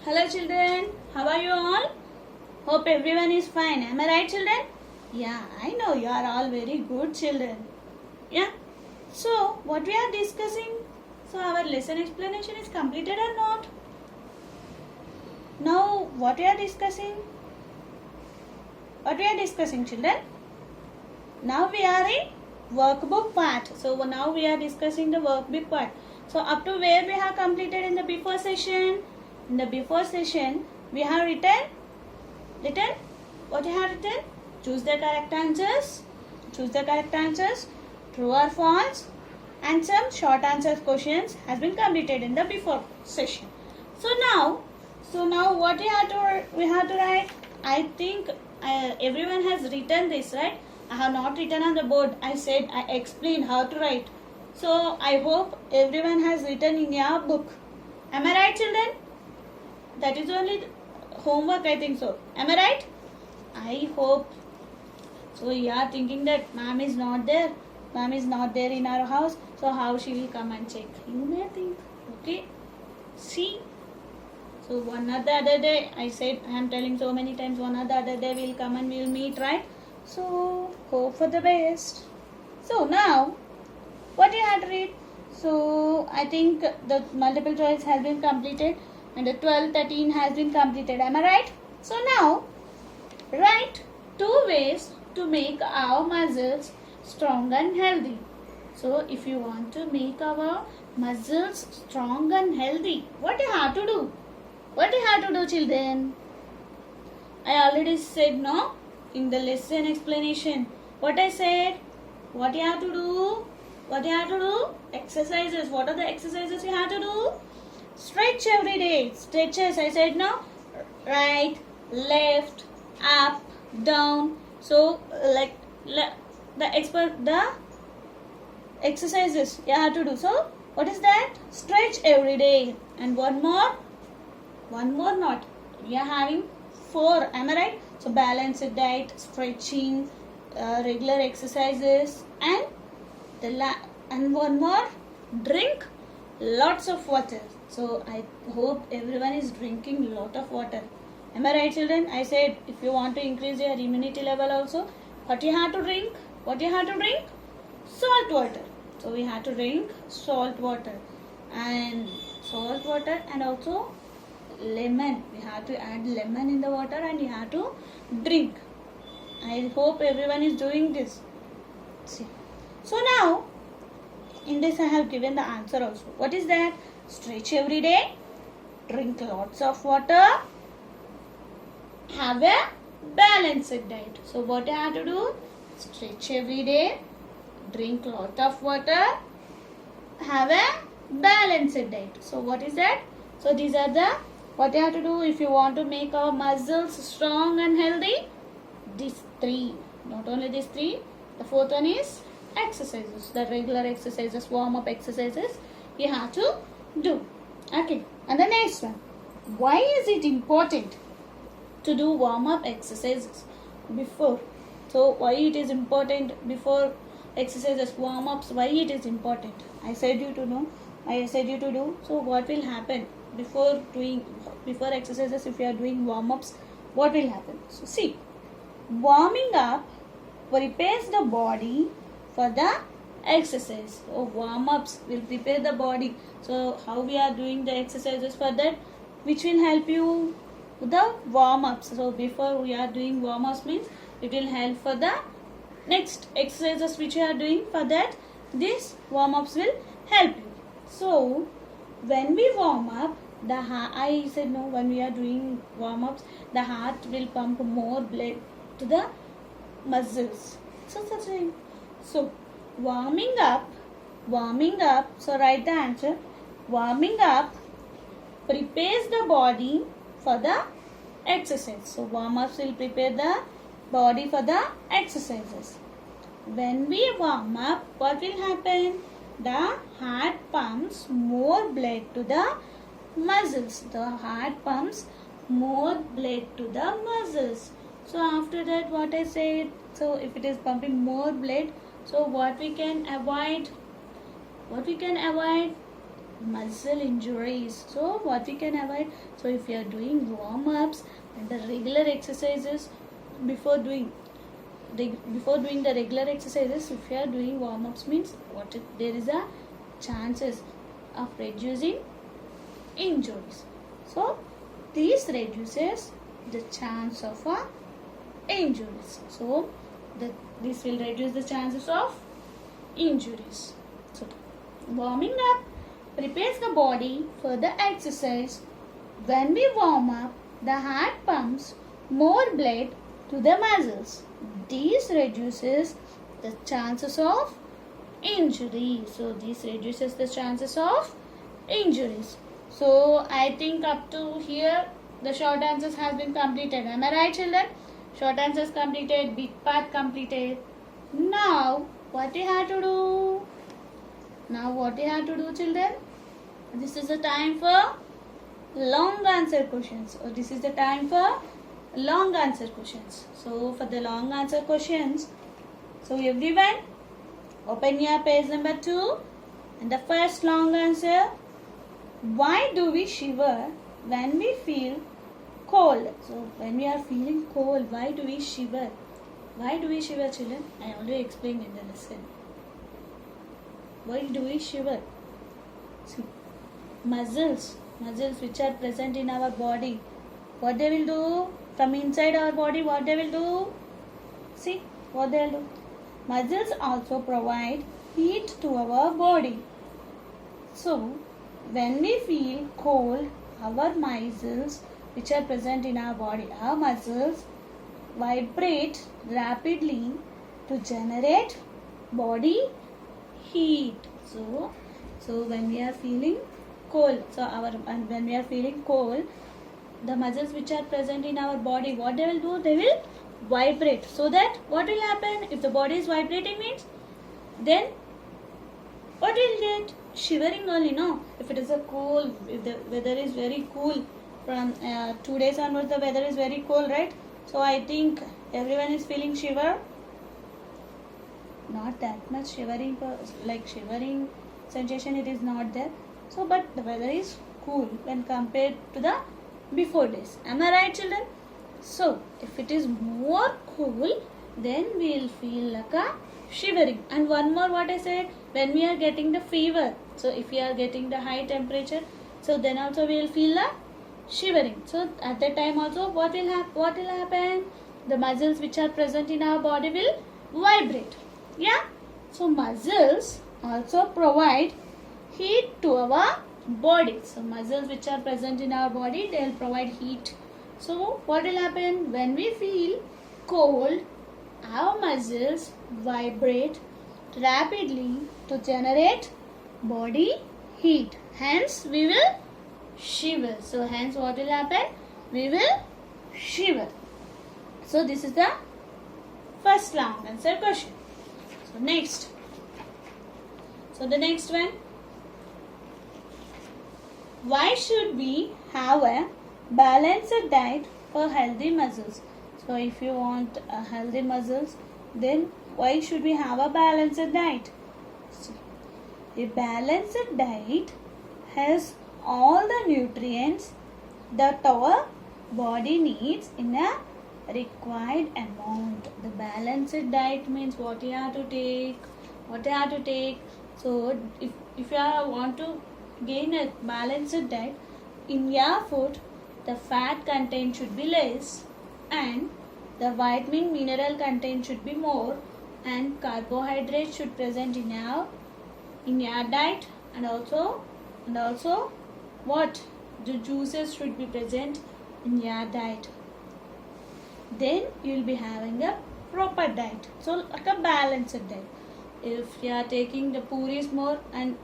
Hello children, how are you all? Hope everyone is fine. Am I right children? Yeah, I know you are all very good children. Yeah. So, what we are discussing? So, our lesson explanation is completed or not? Now, what we are discussing? What we are discussing children? Now we are in workbook part. So, now we are discussing the workbook part. So, up to where we have completed in the before session? In the before session, we have written what you have written? Choose the correct answers. Choose the correct answers. True or false. And some short answers questions has been completed in the before session. So now what we have to write? I think everyone has written this, right? I have not written on the board. I explained how to write. So I hope everyone has written in your book. Am I right, children? That is only homework, I think so. Am I right? I hope. So you are thinking that ma'am is not there. Ma'am is not there in our house. So how she will come and check? You may think. Okay. See. So one or the other day, I am telling so many times, one or the other day we'll come and we'll meet, right? So hope for the best. So now, what you have to read? So I think the multiple choice has been completed and the 12, 13 has been completed. Am I right? So now, write 2 ways to make our muscles strong and healthy. So if you want to make our muscles strong and healthy, what you have to do? What you have to do, children? I already said no in the lesson explanation. What I said? What you have to do? What you have to do? Exercises. What are the exercises you have to do? Stretch every day. Stretches. I said no. Right, left, up, down. So like the exercises you have to do. So what is that? Stretch every day. And one more not. We are having 4. Am I right? So balanced diet, stretching, regular exercises, and one more, drink lots of water. So I hope everyone is drinking lot of water. Am I right, children? I said if you want to increase your immunity level also, what you have to drink? What you have to drink? Salt water. So we have to drink salt water and also lemon. We have to add lemon in the water and you have to drink. I hope everyone is doing this. See. So now, in this I have given the answer also. What is that? Stretch every day, drink lots of water, have a balanced diet. So what I have to do? Stretch every day, drink lot of water, have a balanced diet. So what is that? So these are the what you have to do if you want to make our muscles strong and healthy. These 3. Not only these 3. The 4th one is exercises. The regular exercises, warm-up exercises you have to do. Okay. And the next one. Why is it important to do warm-up exercises before? So why it is important before exercises, warm-ups? Why it is important? I said you to know. I said you to do. So what will happen before exercises? If you are doing warm-ups, what will happen? So see, warming up prepares the body for the exercise. So warm-ups will prepare the body. So how we are doing the exercises for that? Which will help you? The warm-ups. So before we are doing warm-ups means it will help for the next exercises which you are doing. For that, these warm-ups will help you. So when we warm up, when we are doing warm-ups, the heart will pump more blood to the muscles. So warming up, so write the answer. Warming up prepares the body for the exercise. So warm-ups will prepare the body for the exercises. When we warm up, what will happen? The heart pumps more blood to the muscles. The heart pumps more blood to the muscles. So after that, what I said, so if it is pumping more blood, so what we can avoid? muscle injuries. So what we can avoid? So if you are doing warm-ups and the regular exercises before doing the regular exercises, if you are doing warm-ups means there is a chances of reducing injuries. So this reduces the chance of injuries. So this will reduce the chances of injuries. So warming up prepares the body for the exercise. When we warm up, the heart pumps more blood to the muscles. This reduces the chances of injury. So this reduces the chances of injuries. So I think up to here the short answers has been completed. Am I right, children? Short answers completed, big part completed. Now what you have to do? Children? This is the time for long answer questions. So this is the time for long answer questions. So for the long answer questions, so everyone open your page number 2 and the first long answer. Why do we shiver when we feel cold? So when we are feeling cold, why do we shiver? Why do we shiver, children? I already explained in the lesson. Why do we shiver? See, muscles which are present in our body, what they will do from inside our body, what they will do? See, what they will do? Muscles also provide heat to our body. So, when we feel cold, our muscles which are present in our body, our muscles vibrate rapidly to generate body heat. So when we are feeling cold, when we are feeling cold, the muscles which are present in our body, what they will do? They will vibrate. So that what will happen? If the body is vibrating means, then what will get? Shivering only, no? If it is a cold, if the weather is very cool, from 2 days onwards the weather is very cold, right? So I think everyone is feeling shiver. Not that much shivering, like shivering sensation it is not there. So but the weather is cool when compared to the before days. Am I right, children? So if it is more cool, then we will feel like a shivering. And one more, what I said, when we are getting the fever, so if we are getting the high temperature, so then also we will feel a shivering. So at that time also what will happen? The muscles which are present in our body will vibrate. Yeah. So muscles also provide heat to our body. So muscles which are present in our body, they will provide heat. So what will happen? When we feel cold, our muscles vibrate rapidly to generate body heat. Hence we will shiver. So hence what will happen? We will shiver. So this is the first long answer question. So next. So the next one. Why should we have a balanced diet for healthy muscles? So if you want healthy muscles, then why should we have a balanced diet? So, a balanced diet has all the nutrients that our body needs in a required amount. The balanced diet means what you have to take. So if you want to gain a balanced diet, in your food the fat content should be less and the vitamin mineral content should be more and carbohydrates should present in your diet, and also what, the juices should be present in your diet. Then you will be having a proper diet. So like a balanced diet. If you are taking the puris more and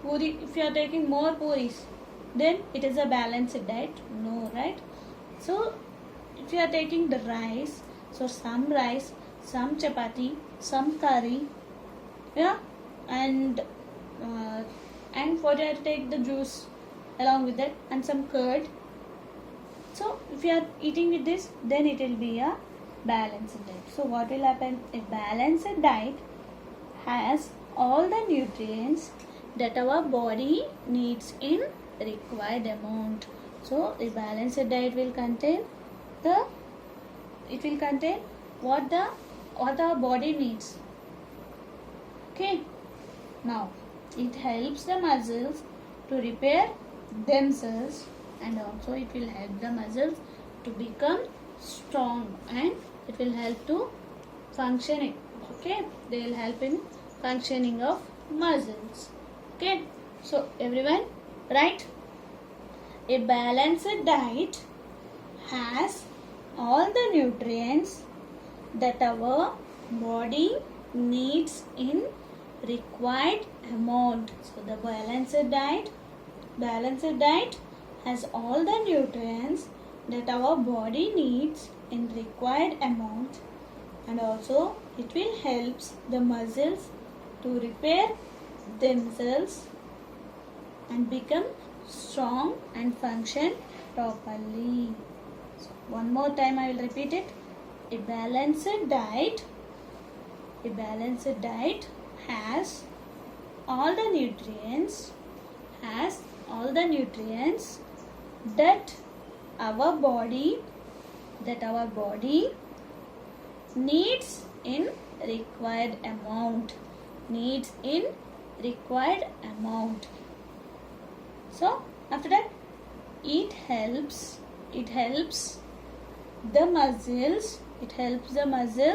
if you are taking more puris, then it is a balanced diet. No, right? So if you are taking the rice, so some rice, some chapati, some curry, yeah, and what you have to take the juice along with that and some curd. So if you are eating with this, then it will be a balanced diet. So what will happen? A balanced diet has all the nutrients that our body needs in required amount. So the balanced diet will contain what our body needs. Okay. Now it helps the muscles to repair themselves, and also it will help the muscles to become strong, and it will help to functioning. Okay, they will help in functioning of muscles. Okay, so everyone, right? A balanced diet has all the nutrients that our body needs in required amount. So the balanced diet has all the nutrients that our body needs in required amount, and also it will helps the muscles to repair themselves and become strong and function properly. So one more time I will repeat it. A balanced diet has all the nutrients that our body needs in required amount. So after that, it helps the muscles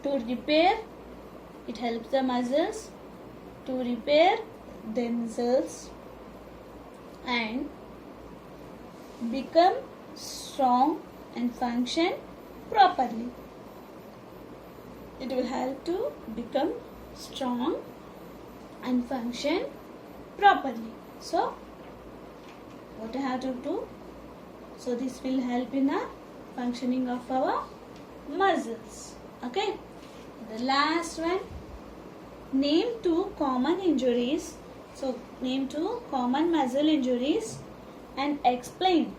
to repair themselves and become strong and function properly. It will help to become strong and function properly. So what I have to do? So this will help in the functioning of our muscles. Okay. The last one. Name 2 common injuries. So name 2 common muscle injuries and explain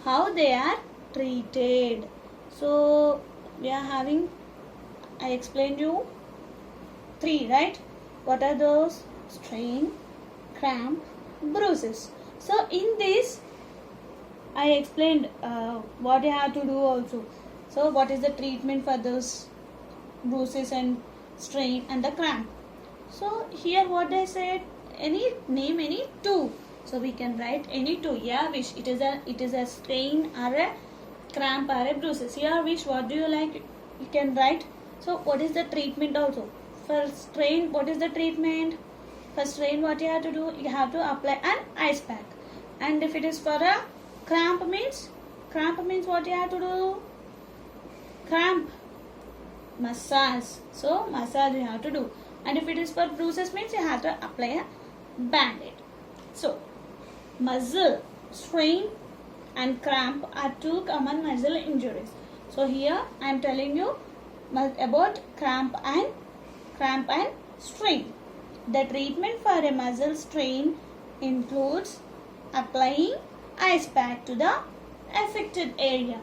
how they are treated. So we are having, I explained you 3, right? What are those? Strain, cramp, bruises. So in this I explained what you have to do also. So what is the treatment for those bruises and strain and the cramp? So here what I said, name any 2. So we can write any 2. Yeah, which it is a strain or a cramp or a bruises. Here which what do you like? You can write. So what is the treatment also? For strain, what is the treatment? For strain, what you have to do? You have to apply an ice pack. And if it is for a cramp means what you have to do? Cramp, massage. So massage you have to do. And if it is for bruises means you have to apply a band-aid. So muscle strain and cramp are 2 common muscle injuries. So here I am telling you about cramp and strain. The treatment for a muscle strain includes applying ice pack to the affected area.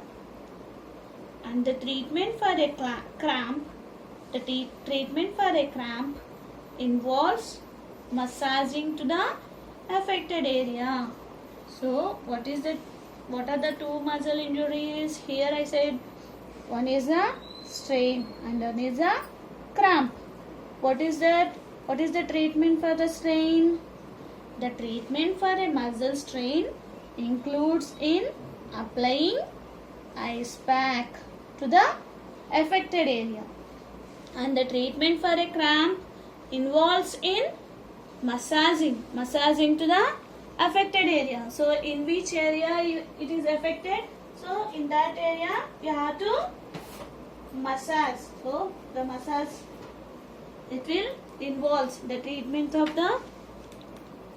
And the treatment for a cramp, involves massaging to the affected area. So what are the 2 muscle injuries? Here I said one is a strain and one is a cramp. What is that? What is the treatment for the strain? The treatment for a muscle strain includes in applying ice pack to the affected area. And the treatment for a cramp involves in massaging to the affected area. So in which area it is affected? So in that area you have to massage. So the massage, it will involves the treatment of the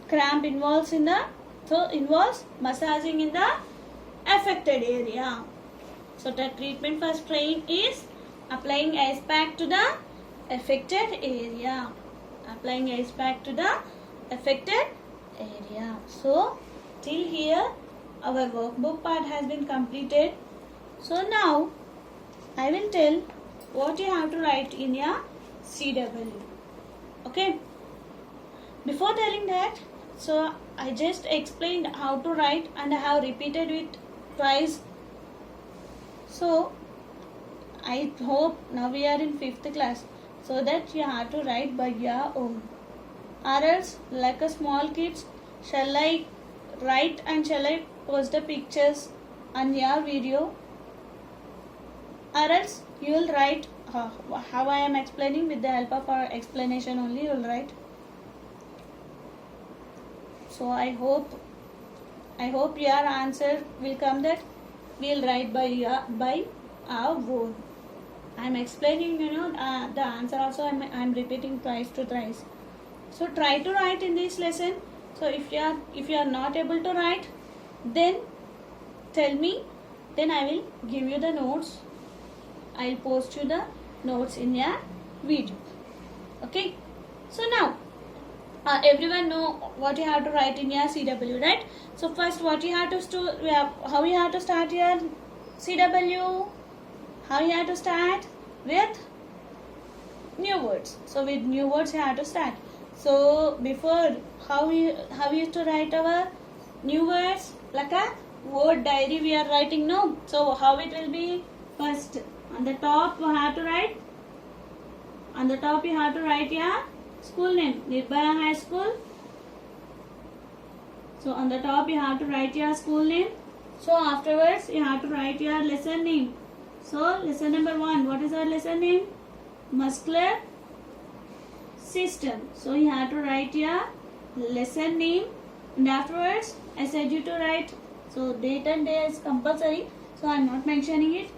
cramp involves massaging in the affected area. So the treatment for strain is applying ice pack to the affected area. So till here our workbook part has been completed. So now I will tell what you have to write in your CW. Okay. before telling that, so I just explained how to write and I have repeated it twice. So I hope now we are in 5th class, so that you have to write by your own. Or else, like a small kids, shall I write and shall I post the pictures on your video? Or else you will write how I am explaining, with the help of our explanation only you will write. So I hope your answer will come that we will write by our own. I am explaining, the answer also I am repeating twice to thrice. So try to write in this lesson. So if you are not able to write, then tell me, then I will give you the notes. I will post you the notes in your video. Okay. So now everyone know what you have to write in your CW, right? So first, what you have to how you have to start your CW? How you have to start? With new words. So with new words you have to start. So before, how we used to write our new words? Like a word diary we are writing, no? So how it will be? First, on the top you have to write. On the top you have to write your school name, Nirbhaya High School. So on the top you have to write your school name. So afterwards you have to write your lesson name. So lesson number 1, what is our lesson name? Muscular system. So you have to write your lesson name, and afterwards I said you to write. So date and day is compulsory, so I am not mentioning it.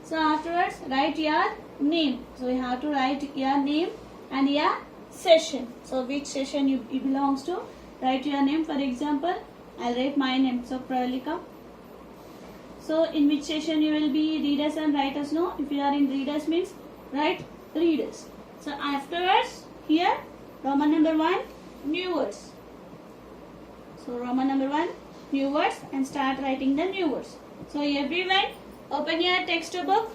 So afterwards write your name. So you have to write your name and your session. So which session you belongs to, write your name. For example, I'll write my name. So Pravalika. So in which session you will be, readers and writers? No, if you are in readers means write readers. So afterwards here Roman number 1, new words. So Roman number 1, new words, and start writing the new words. So everyone open your textbook,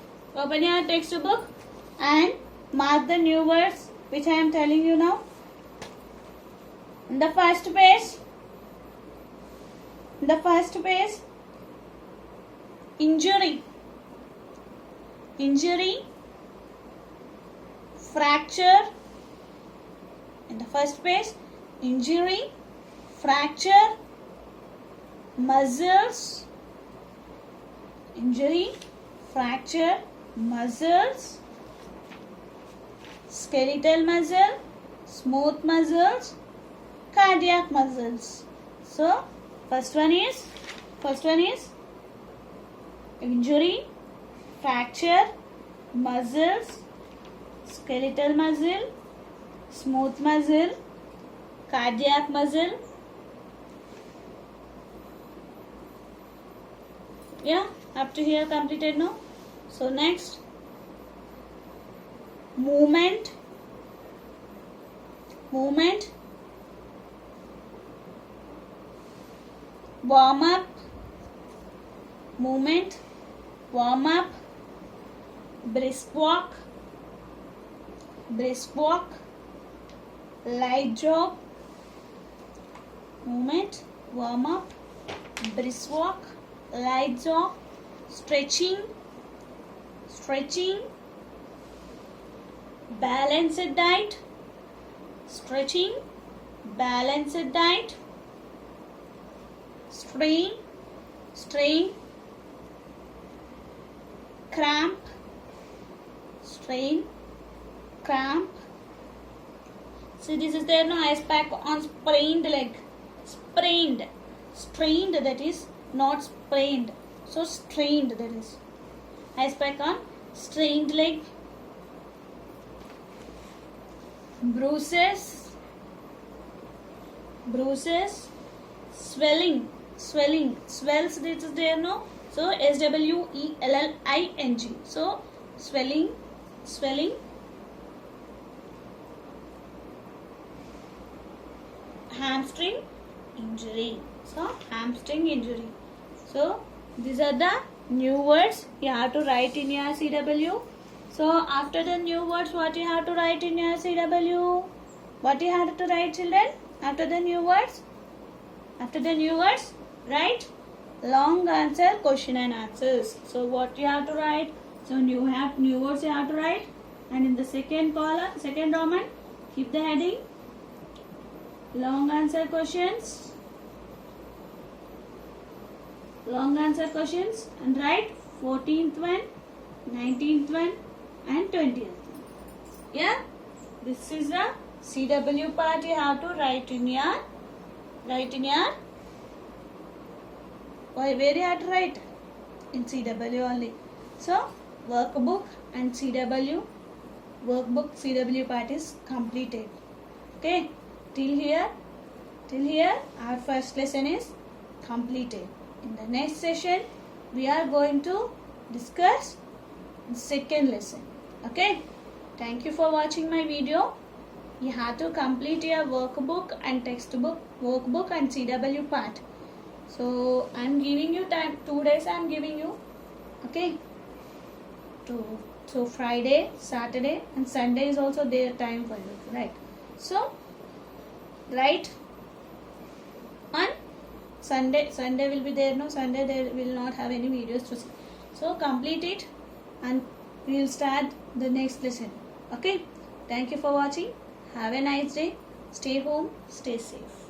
and mark the new words which I am telling you now. In the first page, injury, fracture. In the first page, injury, fracture, muscles, injury, fracture, muscles, skeletal muscle, smooth muscles, cardiac muscles. So first one is injury, fracture, muscles, skeletal muscle, smooth muscle, cardiac muscle. Yeah, up to here completed, no? So next, movement, warm up, brisk walk, light jog, movement, warm up, brisk walk, light jog, stretching, balanced diet, strain, cramp, See, this is there, no ice pack on sprained leg. Strained, that is not sprained. So strained, that is ice pack on strained leg. Bruises, swelling, swells, this is there, no? So SWELLING. So swelling. Hamstring injury. So hamstring injury. So these are the new words you have to write in your CW. So after the new words, what you have to write in your CW? What you have to write, children? After the new words, write long answer, question and answers. So what you have to write? So you have new words you have to write, and in the second column, second Roman, keep the heading long answer questions, and write 14th one, 19th one and 20th one. Yeah, this is the CW part. You have to write in your where you have to write in CW only. So workbook and CW part is completed. Okay, till here our first lesson is completed. In the next session we are going to discuss the second lesson. Okay, thank you for watching my video. You have to complete your workbook and textbook, workbook and CW part. So I am giving you time, 2 days I am giving you. Okay, so Friday, Saturday and Sunday is also their time for you, right? So write on Sunday will be there. No, Sunday they will not have any videos to see. So complete it and we will start the next lesson. Okay, thank you for watching. Have a nice day. Stay home, stay safe.